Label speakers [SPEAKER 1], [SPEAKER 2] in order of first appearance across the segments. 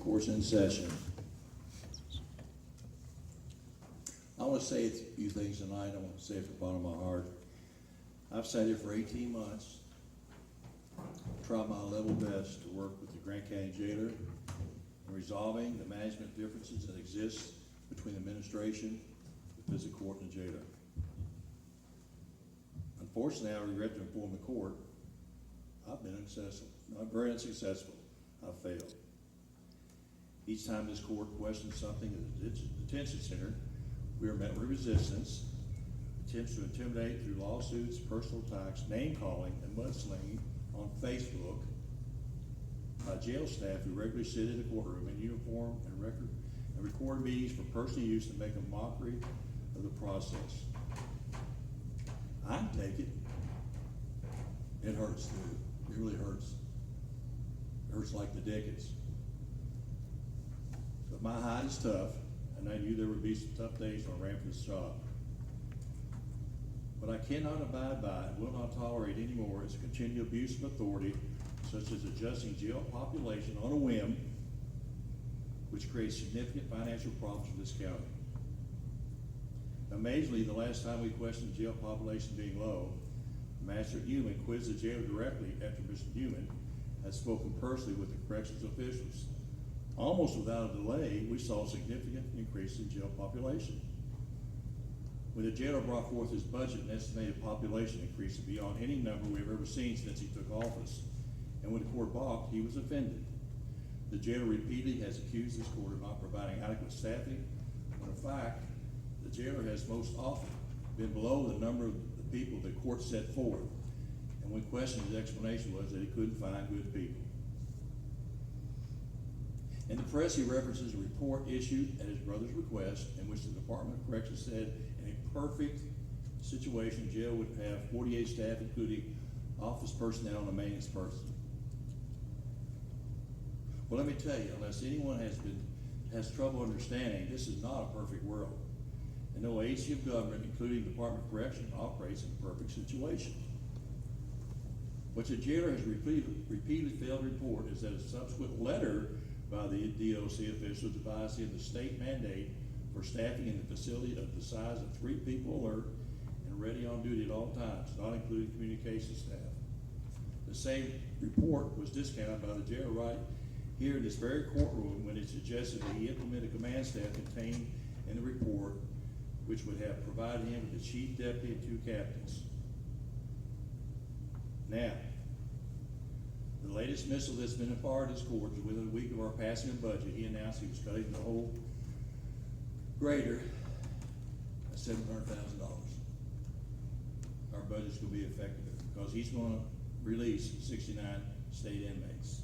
[SPEAKER 1] Court's in session. I want to say a few things tonight. I want to say it from the bottom of my heart. I've sat here for 18 months, tried my level best to work with the Grant County jailer in resolving the management differences that exist between the administration, the fiscal court, and the jailer. Unfortunately, I regret to inform the court, I've been unsuccessful. Not very unsuccessful. I've failed. Each time this court questions something at the detention center, we are met with resistance, attempts to intimidate through lawsuits, personal attacks, name calling, and mudslinging on Facebook by jail staff who regularly sit in the courtroom in uniform and record meetings for personal use and make a mockery of the process. I can take it. It hurts, dude. It really hurts. It hurts like the dickens. But my hide is tough, and I knew there would be some tough days when I ran for this job. What I cannot abide by and will not tolerate anymore is continued abuse of authority, such as adjusting jail population on a whim, which creates significant financial problems for this county. Amazingly, the last time we questioned jail population being low, Master Newman quizzed the jailer directly after Mr. Newman had spoken personally with the corrections officials. Almost without a delay, we saw a significant increase in jail population. When the jailer brought forth his budget, an estimated population increase beyond any number we've ever seen since he took office. And when the court balked, he was offended. The jailer repeatedly has accused this court of not providing adequate staffing, when in fact, the jailer has most often been below the number of the people the court set forth. And when questioned, his explanation was that he couldn't find good people. In the press, he references a report issued at his brother's request in which the Department of Corrections said in a perfect situation, jail would have 48 staff, including office personnel and a maintenance person. Well, let me tell you, unless anyone has trouble understanding, this is not a perfect world. And no agency of government, including the Department of Correction, operates in a perfect situation. What the jailer has repeatedly failed to report is that a subsequent letter by the DOC officials devised him the state mandate for staffing in the facility of the size of 3 people alert and ready on duty at all times, not including communication staff. The same report was discounted by the jailer right here in this very courtroom when it suggested that he implement a command staff contained in the report, which would have provided him with the chief deputy and 2 captains. Now, the latest missile that's been fired at this court is within a week of our passing of budget. He announced he was cutting the whole grader at $700,000. Our budget's going to be affected because he's going to release 69 state inmates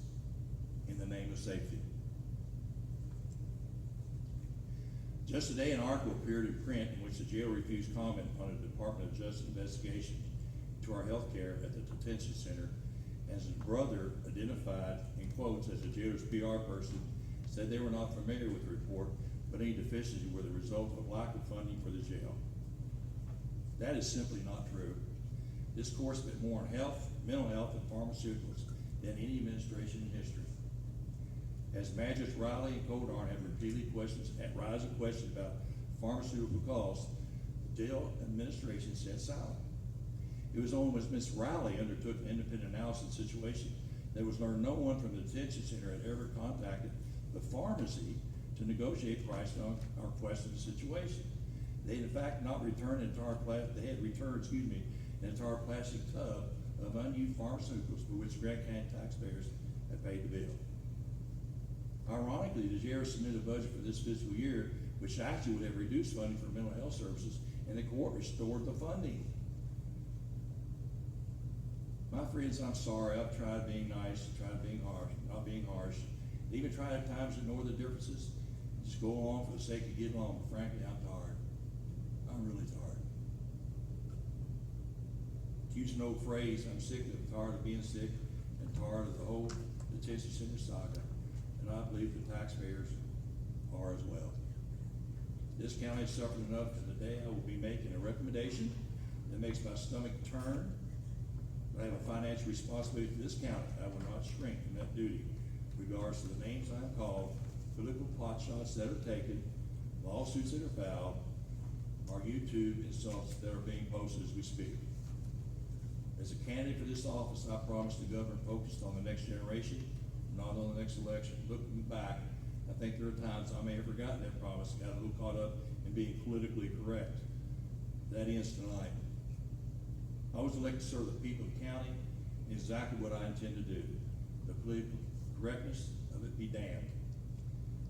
[SPEAKER 1] in the name of safety. Just today, an article appeared in print in which the jail refused comment on a Department of Justice investigation into our health care at the detention center, as his brother, identified in quotes as the jailer's PR person, said they were not familiar with the report, but any deficiencies were the result of lack of funding for the jail. That is simply not true. This court spent more on health, mental health, and pharmaceuticals than any administration in history. As Magistrates Riley and Codarn have repeatedly questions about pharmaceutical costs, the jail administration sat silent. It was only when Ms. Riley undertook an independent analysis of the situation that was learned no one from the detention center had ever contacted the pharmacy to negotiate price on our question of the situation. They had in fact not returned an entire an entire plastic tub of unused pharmaceuticals for which Grant County taxpayers had paid the bill. Ironically, the jail submitted a budget for this fiscal year, which actually would have reduced funding for mental health services, and the court restored the funding. My friends, I'm sorry. I've tried being nice, tried being harsh, not being harsh. Even tried at times to ignore the differences, just go along for the sake of getting along. But frankly, I'm tired. I'm really tired. To use an old phrase, I'm sick and tired of being sick and tired of the whole detention center saga. And I believe the taxpayers are as well. This county has suffered enough, and today I will be making a recommendation that makes my stomach turn. But I have a financial responsibility to this county. I will not shrink from that duty, regardless of the names I am called political pot shots that are taken, lawsuits that are filed, or YouTube insults that are being posted as we speak. As a candidate for this office, I promise the governor focused on the next generation, not on the next election. Looking back, I think there are times I may have forgotten that promise, got a little caught up in being politically correct. That ends tonight. I was elected to serve the people of the county, and exactly what I intend to do. The political correctness of it be damned.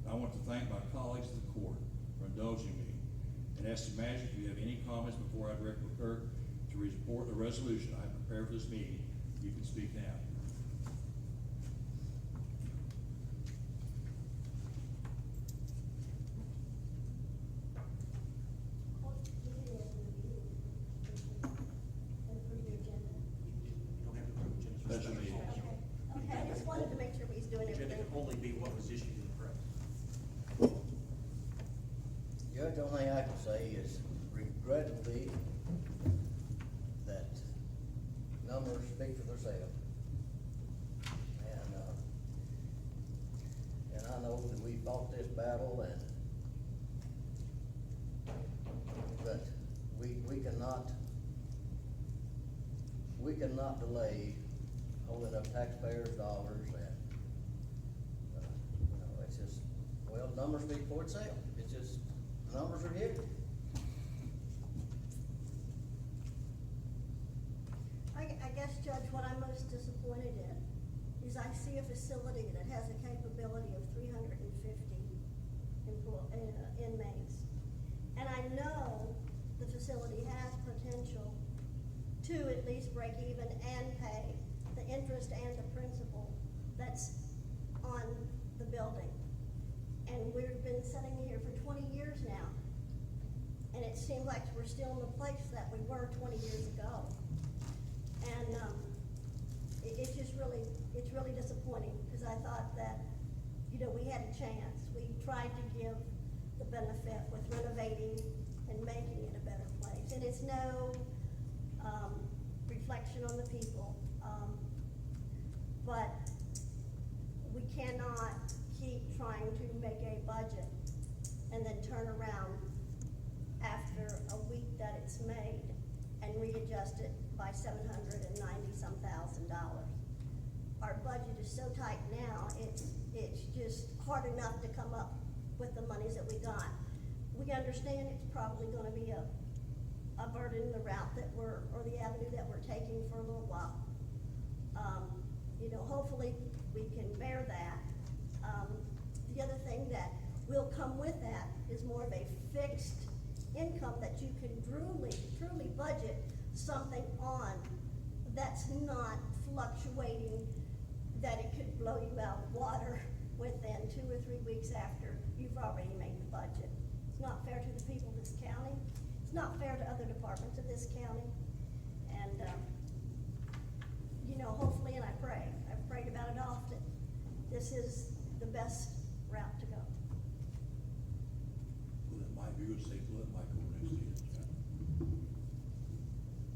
[SPEAKER 1] I want to thank my colleagues of the court for indulging me, and ask the manager if you have any comments before I direct the clerk to report the resolution I prepared for this meeting. You can speak now. Special meeting.
[SPEAKER 2] Okay, I just wanted to make sure he's doing
[SPEAKER 3] Agenda
[SPEAKER 2] everything.
[SPEAKER 3] can only be what was issued in the press.
[SPEAKER 4] Judge, the only thing I can say is regrettably that numbers speak for themselves. And I know that we fought this battle but we cannot delay holding up taxpayers' dollars and, it's just, well, numbers speak for itself. It's just, the numbers are here.
[SPEAKER 2] I guess, Judge, what I'm most disappointed in is I see a facility that has a capability of 350 inmates. And I know the facility has potential to at least break even and pay the interest and the principal that's on the building. And we've been sitting here for 20 years now. And it seems like we're still in the place that we were 20 years ago. And it's just really, it's really disappointing, because I thought that, we had a chance. We tried to give the benefit with renovating and making it a better place. And it's no reflection on the people, but we cannot keep trying to make a budget and then turn around after a week that it's made and readjust it by $790-some thousand. Our budget is so tight now, it's just hard enough to come up with the monies that we got. We understand it's probably gonna be a burden, the route that or the avenue that we're taking for a little while. Hopefully we can bear that. The other thing that will come with that is more of a fixed income that you can truly budget something on that's not fluctuating, that it could blow you out of water within 2 or 3 weeks after you've already made the budget. It's not fair to the people of this county. It's not fair to other departments of this county. And, hopefully, and I pray, I've prayed about it often, this is the best route to go.
[SPEAKER 1] Let Mike, you're gonna say, let Mike go next to you.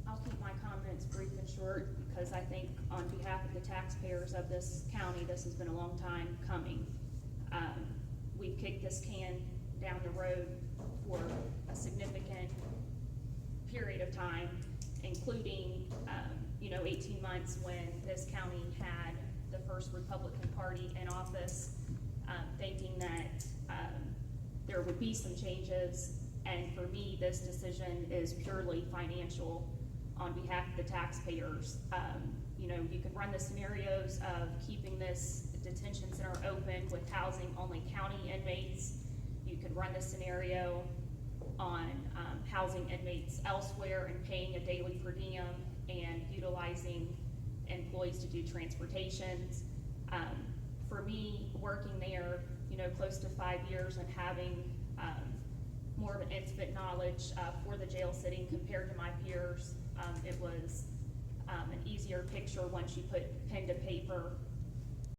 [SPEAKER 5] I'll keep my comments brief and short, because I think on behalf of the taxpayers of this county, this has been a long time coming. We've kicked this can down the road for a significant period of time, including 18 months when this county had the first Republican Party in office, thinking that there would be some changes. And for me, this decision is purely financial on behalf of the taxpayers. You could run the scenarios of keeping this detention center open with housing only county inmates. You could run the scenario on housing inmates elsewhere and paying a daily per diem and utilizing employees to do transportations. For me, working there, close to 5 years and having more of an intimate knowledge for the jail sitting compared to my peers, it was an easier picture once you put pen to paper